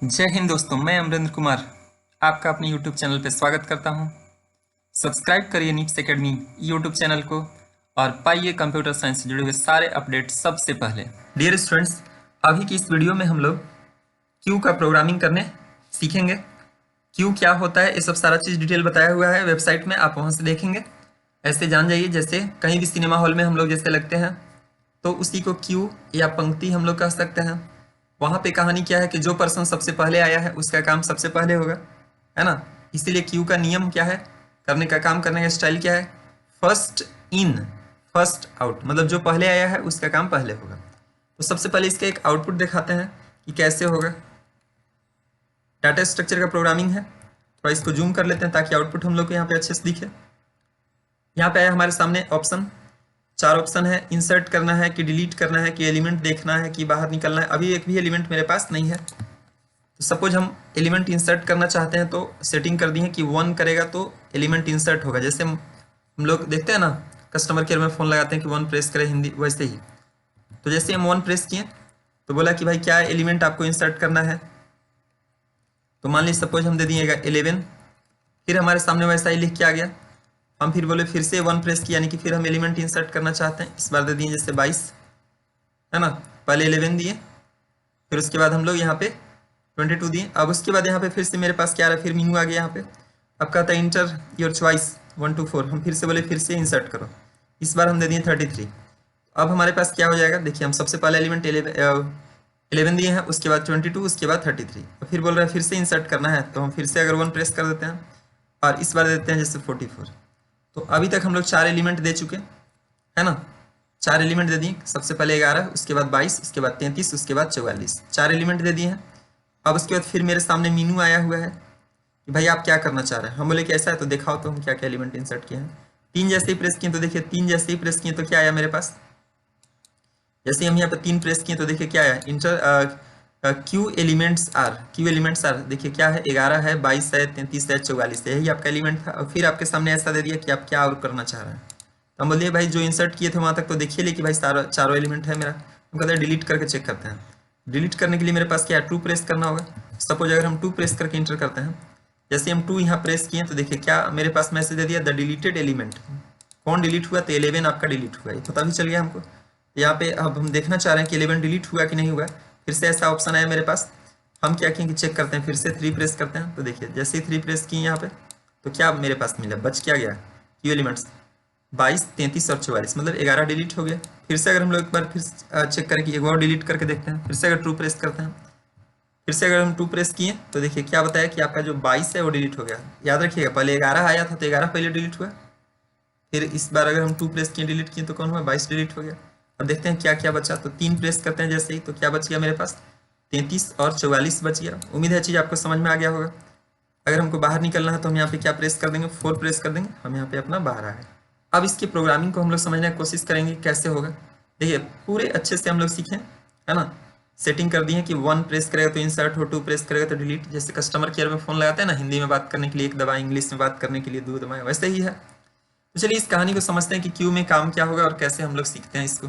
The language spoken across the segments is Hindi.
जय हिंद दोस्तों, मैं अमरेंद्र कुमार आपका अपने YouTube चैनल पर स्वागत करता हूं। सब्सक्राइब करिए नीप्स एकेडमी YouTube चैनल को और पाइए कंप्यूटर साइंस से जुड़े हुए सारे अपडेट सबसे पहले। डियर स्टूडेंट्स, अभी की इस वीडियो में हम लोग क्यू का प्रोग्रामिंग करने सीखेंगे। क्यू क्या होता है, ये सब सारा चीज़ डिटेल बताया हुआ है वेबसाइट में, आप वहाँ से देखेंगे। ऐसे जान जाइए, जैसे कहीं भी सिनेमा हॉल में हम लोग जैसे लगते हैं तो उसी को क्यू या पंक्ति हम लोग कह सकते हैं। वहाँ पे कहानी क्या है कि जो पर्सन सबसे पहले आया है उसका काम सबसे पहले होगा, है ना। इसीलिए क्यू का नियम क्या है, करने का काम करने का स्टाइल क्या है, फर्स्ट इन फर्स्ट आउट, मतलब जो पहले आया है उसका काम पहले होगा। तो सबसे पहले इसका एक आउटपुट दिखाते हैं कि कैसे होगा। डाटा स्ट्रक्चर का प्रोग्रामिंग है, थोड़ा इसको जूम कर लेते हैं ताकि आउटपुट हम लोग को यहाँ पे अच्छे से दिखे। यहाँ पे आया हमारे सामने ऑप्शन, 4 ऑप्शन है। इंसर्ट करना है कि डिलीट करना है कि एलिमेंट देखना है कि बाहर निकलना है। अभी एक भी एलिमेंट मेरे पास नहीं है, तो सपोज हम एलिमेंट इंसर्ट करना चाहते हैं तो सेटिंग कर दी है कि 1 करेगा तो एलिमेंट इंसर्ट होगा। जैसे हम लोग देखते हैं ना, कस्टमर केयर में फ़ोन लगाते हैं कि 1 प्रेस करें हिंदी, वैसे ही। तो जैसे हम 1 प्रेस किए तो बोला कि भाई क्या एलिमेंट आपको इंसर्ट करना है, तो मान लीजिए सपोज हम दे दिएगा 11। फिर हमारे सामने वैसा ही लिख के आ गया। हम फिर बोले फिर से 1 प्रेस किया, यानी कि फिर हम एलिमेंट इंसर्ट करना चाहते हैं। इस बार दे दिए जैसे 22, है ना। पहले 11 दिए, फिर उसके बाद हम लोग यहाँ पे 22 दिए। अब उसके बाद यहाँ पे फिर से मेरे पास क्या आ रहा है, फिर मीनू आ गया यहाँ पे। अब कहता है इंटर योर चॉइस 1 to 4। हम फिर से बोले फिर से इंसर्ट करो। इस बार हम दे दिए 33। अब हमारे पास क्या हो जाएगा, देखिए हम सबसे पहले एलिमेंट 11 दिए हैं, उसके बाद 22, उसके बाद 33। और फिर बोल रहे हैं फिर से इंसर्ट करना है, तो हम फिर से अगर 1 प्रेस कर देते हैं और इस बार देते हैं जैसे 44। तो अभी तक हम लोग 4 एलिमेंट दे चुके, है ना। 4 एलिमेंट दे दिए, सबसे पहले 11, उसके बाद 22, उसके बाद 33, उसके बाद 44। 4 एलिमेंट दे दिए हैं। अब उसके बाद फिर मेरे सामने मीनू आया हुआ है कि भाई आप क्या करना चाह रहे हैं। हम बोले कि ऐसा है तो दिखाओ तो हम क्या क्या एलिमेंट इंसर्ट किए हैं। 3 जैसे ही प्रेस किए तो देखिए 3 जैसे ही प्रेस किए तो क्या आया मेरे पास। जैसे हम यहाँ पे 3 प्रेस किए तो देखिए क्या आया, इंटर क्यू एलिमेंट्स आर। देखिए क्या है, 11 है, 22 है, 33 है, 44 है, यही आपका एलिमेंट था। और फिर आपके सामने ऐसा दे दिया कि आप क्या और करना चाह रहे हैं। तो हम बोलिए भाई जो इंसर्ट किए थे वहाँ तक तो देखिए ले कि भाई चारों एलिमेंट है मेरा। हम कहते हैं डिलीट करके चेक करते हैं। डिलीट करने के लिए मेरे पास क्या है, 2 प्रेस करना होगा। सपोज अगर हम 2 प्रेस करके इंटर करते हैं, जैसे हम 2 यहाँ प्रेस किए तो देखिए क्या मेरे पास मैसेज दे दिया, द डिलीटेड एलिमेंट। कौन डिलीट हुआ, तो 11 आपका डिलीट हुआ। ये पता भी चल गया हमको। यहाँ पे अब हम देखना चाह रहे हैं कि 11 डिलीट हुआ कि नहीं हुआ। फिर से ऐसा ऑप्शन आया मेरे पास, हम क्या किए कि चेक करते हैं। फिर से 3 प्रेस करते हैं तो देखिए जैसे ही 3 प्रेस किए यहाँ पे तो क्या मेरे पास मिला, बच क्या गया क्यू एलिमेंट्स 22, 33 और 44, मतलब 11 डिलीट हो गया। फिर से अगर हम लोग एक बार फिर चेक करें कि एक और डिलीट करके देखते हैं। फिर से अगर 2 प्रेस करते हैं, फिर से अगर हम 2 प्रेस किए तो देखिए क्या बताया कि आपका जो 22 है वो डिलीट हो गया। याद रखिएगा पहले 11 आया था तो 11 पहले डिलीट हुआ। फिर इस बार अगर हम 2 प्रेस किए डिलीट किए तो कौन हुआ, 22 डिलीट हो गया। अब देखते हैं क्या क्या बचा। तो 3 प्रेस करते हैं जैसे ही, तो क्या बच गया मेरे पास, 33 और 44 बच गया। उम्मीद है चीज़ आपको समझ में आ गया होगा। अगर हमको बाहर निकलना है तो हम यहाँ पे क्या प्रेस कर देंगे, 4 प्रेस कर देंगे, हम यहाँ पे अपना बाहर आ गए। अब इसकी प्रोग्रामिंग को हम लोग समझने की कोशिश करेंगे कैसे होगा। देखिए पूरे अच्छे से हम लोग सीखें, है ना। सेटिंग कर दी है कि 1 प्रेस करेगा तो इंसर्ट हो, 2 प्रेस करेगा तो डिलीट। जैसे कस्टमर केयर में फ़ोन लगाते हैं ना, हिंदी में बात करने के लिए 1 दबाएं, इंग्लिश में बात करने के लिए 2 दबाएं, वैसे ही है। तो चलिए इस कहानी को समझते हैं कि क्यू में काम क्या होगा और कैसे हम लोग सीखते हैं इसको।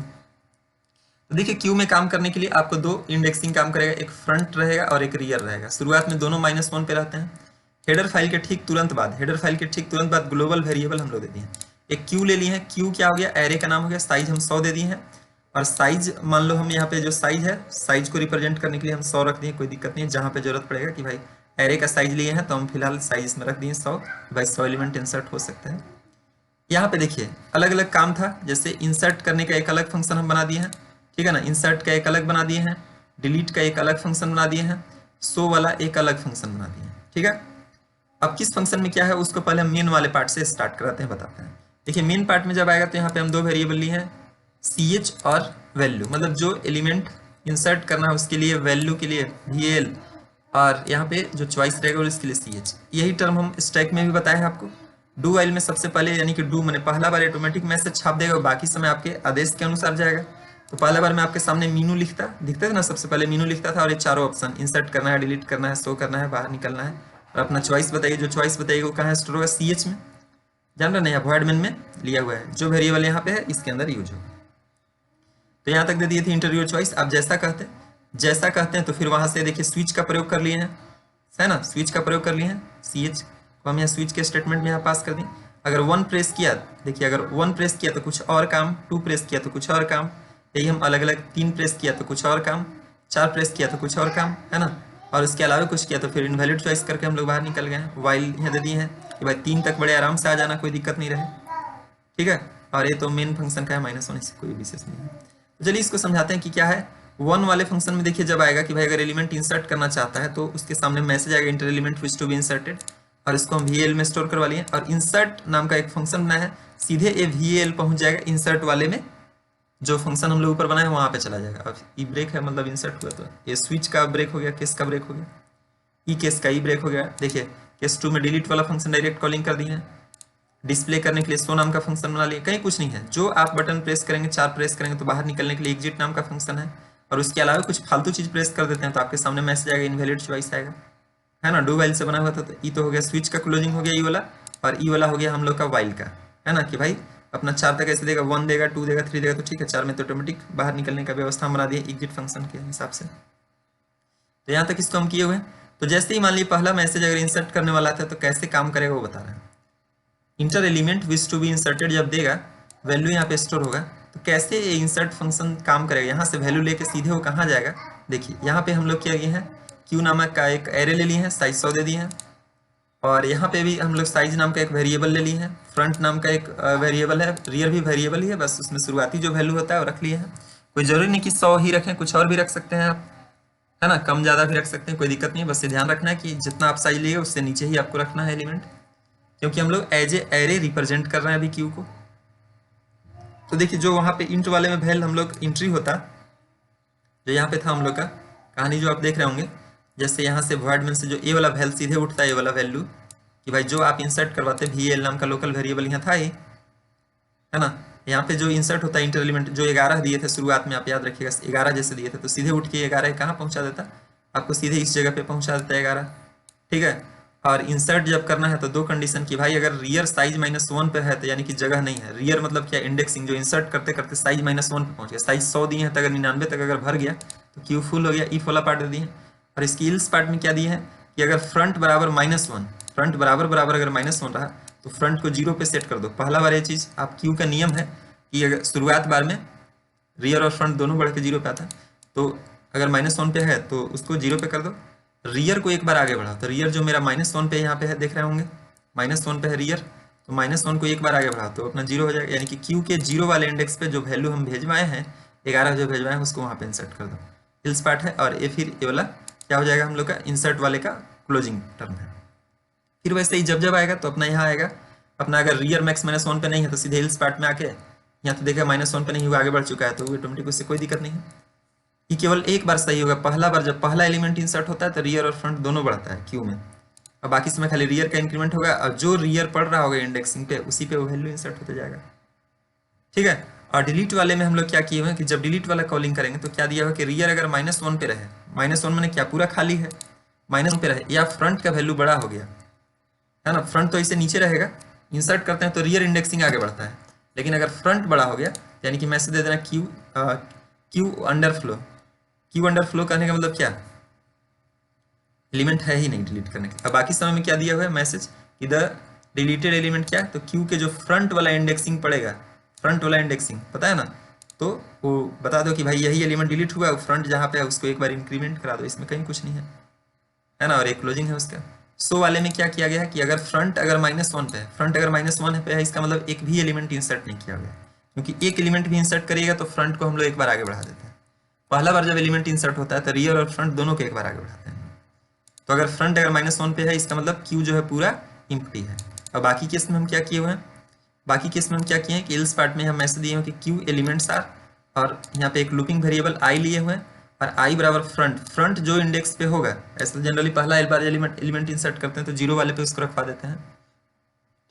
तो देखिए क्यू में काम करने के लिए आपको 2 इंडेक्सिंग काम करेगा, एक फ्रंट रहेगा और एक रियर रहेगा। शुरुआत में दोनों -1 पे रहते हैं। हेडर फाइल के ठीक तुरंत बाद ग्लोबल वेरिएबल हम लोग दे दिए हैं। एक क्यू ले लिए हैं, क्यू क्या हो गया, एरे का नाम हो गया। साइज हम 100 दे दिए हैं, और साइज मान लो हम यहाँ पे जो साइज है, साइज को रिप्रेजेंट करने के लिए हम 100 रख दिए, कोई दिक्कत नहीं है। जहाँ पे जरूरत पड़ेगा कि भाई एरे का साइज लिए हैं तो हम फिलहाल साइज में रख दिए 100, भाई 100 एलिमेंट इंसर्ट हो सकते हैं। यहाँ पे देखिए अलग अलग काम था, जैसे इंसर्ट करने का एक अलग फंक्शन हम बना दिए हैं, ठीक है ना। इंसर्ट का एक अलग बना दिए हैं, डिलीट का एक अलग फंक्शन बना दिए हैं, शो वाला एक अलग फंक्शन बना दिए हैं, ठीक है। अब किस फंक्शन में क्या है उसको पहले हम मेन वाले पार्ट से स्टार्ट कराते हैं, बताते हैं। देखिए मेन पार्ट में जब आएगा तो यहाँ पे हम 2 वेरिएबल लिए हैं, ch और वैल्यू, मतलब जो एलिमेंट इंसर्ट करना है उसके लिए वैल्यू के लिए val, और यहाँ पे जो चॉइस रहेगा उसके लिए ch। यही टर्म हम स्टैक में भी बताए हैं आपको। डू वाइल में सबसे पहले, यानी कि डू मैंने पहला बार ऑटोमेटिक मैसेज छाप देगा और बाकी समय आपके आदेश के अनुसार जाएगा। तो पहला बार मैं आपके सामने मीनू दिखता था ना, सबसे पहले मीनू लिखता था, और ये चारों ऑप्शन इंसर्ट करना है, डिलीट करना है, शो करना है, बाहर निकलना है, और अपना चॉइस बताइए। जो चॉइस बताइएगा वो कहाँ स्टोर होगा, ch में, जान रहे नहीं, वॉइड मेन में लिया हुआ है। जो वेरिएबल यहाँ पे है इसके अंदर यूज होगा। तो यहाँ तक दे दिए थे इंटर योर चॉइस। आप जैसा कहते जैसा कहते हैं तो फिर वहां से देखिए स्विच का प्रयोग कर लिए हैं, है ना, स्विच का प्रयोग कर लिए हैं, CH को हम यहाँ स्विच के स्टेटमेंट में यहाँ पास कर दें। अगर 1 प्रेस किया, देखिए अगर 1 प्रेस किया तो कुछ और काम, 2 प्रेस किया तो कुछ और काम, यही हम अलग अलग 3 प्रेस किया तो कुछ और काम, 4 प्रेस किया तो कुछ और काम, है ना, और इसके अलावा कुछ किया तो फिर इनवैलिड चॉइस करके हम लोग बाहर निकल गए हैं। वाइल यहाँ दे दिए हैं कि भाई 3 तक बड़े आराम से आ जाना, कोई दिक्कत नहीं रहे, ठीक है। और ये तो मेन फंक्शन का है, -1, इससे कोई विशेष नहीं है। तो चलिए इसको समझाते हैं कि क्या है। 1 वाले फंक्शन में देखिए जब आएगा कि भाई अगर एलिमेंट इंसर्ट करना चाहता है तो उसके सामने मैसेज आएगा enter element which to be inserted, और इसको हम VAL में स्टोर करवा लिए। और इंसर्ट नाम का एक फंक्शन बनाया है, सीधे ये VAL पहुंच जाएगा इंसर्ट वाले में, जो फंक्शन हम लोग ऊपर बनाए वहां पे चला जाएगा। अब ई ब्रेक है मतलब इंसर्ट हुआ, तो ये स्विच का ब्रेक हो गया, केस का ब्रेक हो गया, ई केस का ई ब्रेक हो गया। देखिए केस 2 में डिलीट वाला फंक्शन डायरेक्ट कॉलिंग कर दिए हैं, डिस्प्ले करने के लिए शो नाम का फंक्शन बना लिए, कहीं कुछ नहीं है। जो आप बटन प्रेस करेंगे, 4 प्रेस करेंगे तो बाहर निकलने के लिए एग्जिट नाम का फंक्शन है, और उसके अलावा कुछ फालतू चीज प्रेस कर देते हैं तो आपके सामने मैसेज आएगा इनवैलिड चॉइस आएगा, है ना। डू वाइल से बना हुआ था, तो ई तो हो गया स्विच का क्लोजिंग हो गया ई वाला, और ई वाला हो गया हम लोग का वाइल का, है ना, कि भाई अपना 4 तक ऐसे देगा, 1 देगा, 2 देगा, 3 देगा, तो ठीक है, 4 में तो ऑटोमेटिक बाहर निकलने का व्यवस्था हम बना दिए एग्जिट फंक्शन के हिसाब से। तो यहाँ तक इसको हम किए हुए हैं। तो जैसे ही मान लीजिए पहला मैसेज अगर इंसर्ट करने वाला था तो कैसे काम करेगा वो बता रहे हैं। Enter element which to be inserted जब देगा, वैल्यू यहाँ पे स्टोर होगा, तो कैसे ये इंसर्ट फंक्शन काम करेगा, यहाँ से वैल्यू लेके सीधे वो कहाँ जाएगा। देखिए यहाँ पे हम लोग क्या किए हैं, क्यू नामक का एक एरे ले लिए हैं, साइज 100 दे दिए हैं, और यहाँ पे भी हम लोग साइज नाम का एक वेरिएबल ले लिए हैं, फ्रंट नाम का एक वेरिएबल है, रियर भी वेरिएबल ही है, बस उसमें शुरुआती जो वैल्यू होता है वो रख लिए हैं। कोई जरूरी नहीं कि 100 ही रखें, कुछ और भी रख सकते हैं आप, है ना, कम ज़्यादा भी रख सकते हैं, कोई दिक्कत नहीं है। बस ये ध्यान रखना है कि जितना आप साइज लिए उससे नीचे ही आपको रखना है एलिमेंट, क्योंकि हम लोग एज ए एरे रिप्रेजेंट कर रहे हैं अभी क्यू को। तो देखिए जो वहाँ पे इंट वाले में वैल हम लोग एंट्री होता, जो यहाँ पे था हम लोग का कहानी जो आप देख रहे होंगे, जैसे यहाँ से वॉइड में से जो ए वाला वैल सीधे उठता है, ये वाला वैल्यू कि भाई जो आप इंसर्ट करवाते VAL नाम का लोकल वेरिएबल यहाँ था ही, है ना। यहाँ पे जो इंसर्ट होता है इंटर एलिमेंट, जो 11 दिए थे शुरुआत में, आप याद रखिएगा 11 जैसे दिए थे, तो सीधे उठ के 11 कहाँ पहुँचा देता, आपको सीधे इस जगह पे पहुँचा देता है 11, ठीक है। और इंसर्ट जब करना है तो 2 कंडीशन की, भाई अगर रियर साइज -1 पे है तो यानी कि जगह नहीं है, रियर मतलब क्या, इंडेक्सिंग, जो इंसर्ट करते करते साइज -1 पे पहुंच गया, साइज 100 दिए हैं तो अगर 99 तक अगर भर गया तो क्यू फुल हो गया, इफ वाला पार्ट दे दिए। और इसकी इल्स पार्ट में क्या दिए हैं कि अगर फ्रंट बराबर -1, फ्रंट बराबर बराबर अगर -1 रहा तो फ्रंट को 0 पे सेट कर दो। पहला बार ये चीज़ आप क्यू का नियम है कि अगर शुरुआत बार में रियर और फ्रंट दोनों बढ़ के 0 पे आता है, तो अगर -1 पे है तो उसको 0 पे कर दो, रियर को एक बार आगे बढ़ाओ, तो रियर जो मेरा -1 पे यहाँ पे है, देख रहे होंगे -1 पे है रियर, तो -1 को एक बार आगे बढ़ाओ तो अपना 0 हो जाएगा, यानी कि क्यू के 0 वाले इंडेक्स पे जो वैल्यू हम भेजवाए हैं 11 जो भेजवाए हैं उसको वहाँ पे इंसर्ट कर दो, इल्स पार्ट है। और ये फिर ये वाला क्या हो जाएगा हम लोग का इंसर्ट वाले का क्लोजिंग टर्म है। फिर वैसे ही जब जब आएगा तो अपना यहाँ आएगा अपना, अगर रियर मैक्स -1 पे नहीं है तो सीधे इल्स पार्ट में आके यहाँ तो देखा -1 पे नहीं हुआ, आगे बढ़ चुका है, तो ऑटोमेटिक उससे कोई दिक्कत नहीं है। ये केवल एक बार सही होगा, पहला बार जब पहला एलिमेंट इंसर्ट होता है तो रियर और फ्रंट दोनों बढ़ता है क्यू में, और बाकी समय खाली रियर का इंक्रीमेंट होगा, और जो रियर पढ़ रहा होगा इंडेक्सिंग पे उसी पे वो वैल्यू इंसर्ट होते जाएगा, ठीक है। और डिलीट वाले में हम लोग क्या किए हुए हैं कि जब डिलीट वाला कॉलिंग करेंगे तो क्या दिया हुआ कि रियर अगर -1 पे रहे, -1 मैंने क्या पूरा खाली है, -1 पे रहे, या फ्रंट का वैल्यू बड़ा हो गया, है ना, फ्रंट तो इसे नीचे रहेगा, इंसर्ट करते हैं तो रियर इंडेक्सिंग आगे बढ़ता है, लेकिन अगर फ्रंट बड़ा हो गया यानी कि मैसेज दे देना क्यू अंडरफ्लो। क्यू अंडरफ्लो करने का मतलब क्या, एलिमेंट है ही नहीं डिलीट करने के। अब बाकी समय में क्या दिया हुआ है मैसेज कि द डिलीटेड एलिमेंट क्या, तो क्यू के जो फ्रंट वाला इंडेक्सिंग पड़ेगा, फ्रंट वाला इंडेक्सिंग पता है ना, तो वो बता दो कि भाई यही एलिमेंट डिलीट हुआ, फ्रंट जहाँ पे है उसको एक बार इंक्रीमेंट करा दो, इसमें कहीं कुछ नहीं है ना। और एक क्लोजिंग है उसका। सो वाले में क्या किया गया है कि अगर फ्रंट अगर -1 पे है, फ्रंट अगर -1 पे है, इसका मतलब एक भी एलिमेंट इंसर्ट नहीं किया गया, क्योंकि एक एलिमेंट भी इंसर्ट करिएगा तो फ्रंट को हम लोग एक बार आगे बढ़ा देते हैं। पहला बार जब एलिमेंट इंसर्ट होता है तो रियर और फ्रंट दोनों को एक बार आगे बढ़ाते हैं। तो अगर फ्रंट अगर -1 पे है इसका मतलब क्यू जो है पूरा इम्प्टी है। और बाकी केस में हम क्या किए हुए हैं, बाकी केस में हम क्या किए हैं कि इल्स पार्ट में हम मैसेज दिए हैं कि क्यू एलिमेंट्स आर, और यहाँ पे एक लूपिंग वेरिएबल आई लिए हुए हैं, और आई बराबर फ्रंट, फ्रंट जो इंडेक्स पे होगा, ऐसे जनरली पहला बार एलिमेंट इंसर्ट करते हैं तो 0 वाले पे उसको रखवा देते हैं,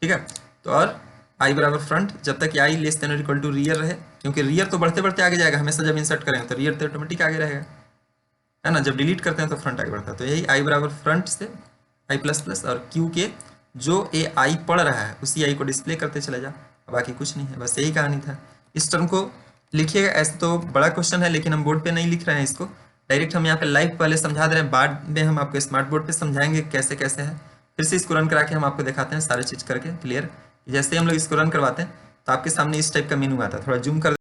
ठीक है। तो और आई बराबर फ्रंट जब तक आई लेस देन और इक्वल टू रियर रहे, क्योंकि रियर तो बढ़ते बढ़ते आगे जाएगा हमेशा, जब इंसर्ट करेंगे तो रियर तो ऑटोमेटिक आगे रहेगा, है ना, जब डिलीट करते हैं तो फ्रंट आगे बढ़ता है। तो यही आई बराबर फ्रंट से आई प्लस प्लस, और क्यू के जो ए आई पढ़ रहा है उसी आई को डिस्प्ले करते चले जा, बाकी कुछ नहीं है, बस यही कहानी था। इस टर्म को लिखिएगा, ऐसे तो बड़ा क्वेश्चन है लेकिन हम बोर्ड पे नहीं लिख रहे हैं इसको, डायरेक्ट हम यहाँ पे लाइव पहले समझा दे रहे हैं, बाद में हम आपको स्मार्ट बोर्ड पे समझाएंगे कैसे कैसे है। फिर से इसको रन करा के हम आपको दिखाते हैं सारी चीज़ करके क्लियर। जैसे ही हम लोग इसको रन करवाते हैं तो आपके सामने इस टाइप का मेनू आता है। थोड़ा जूम कर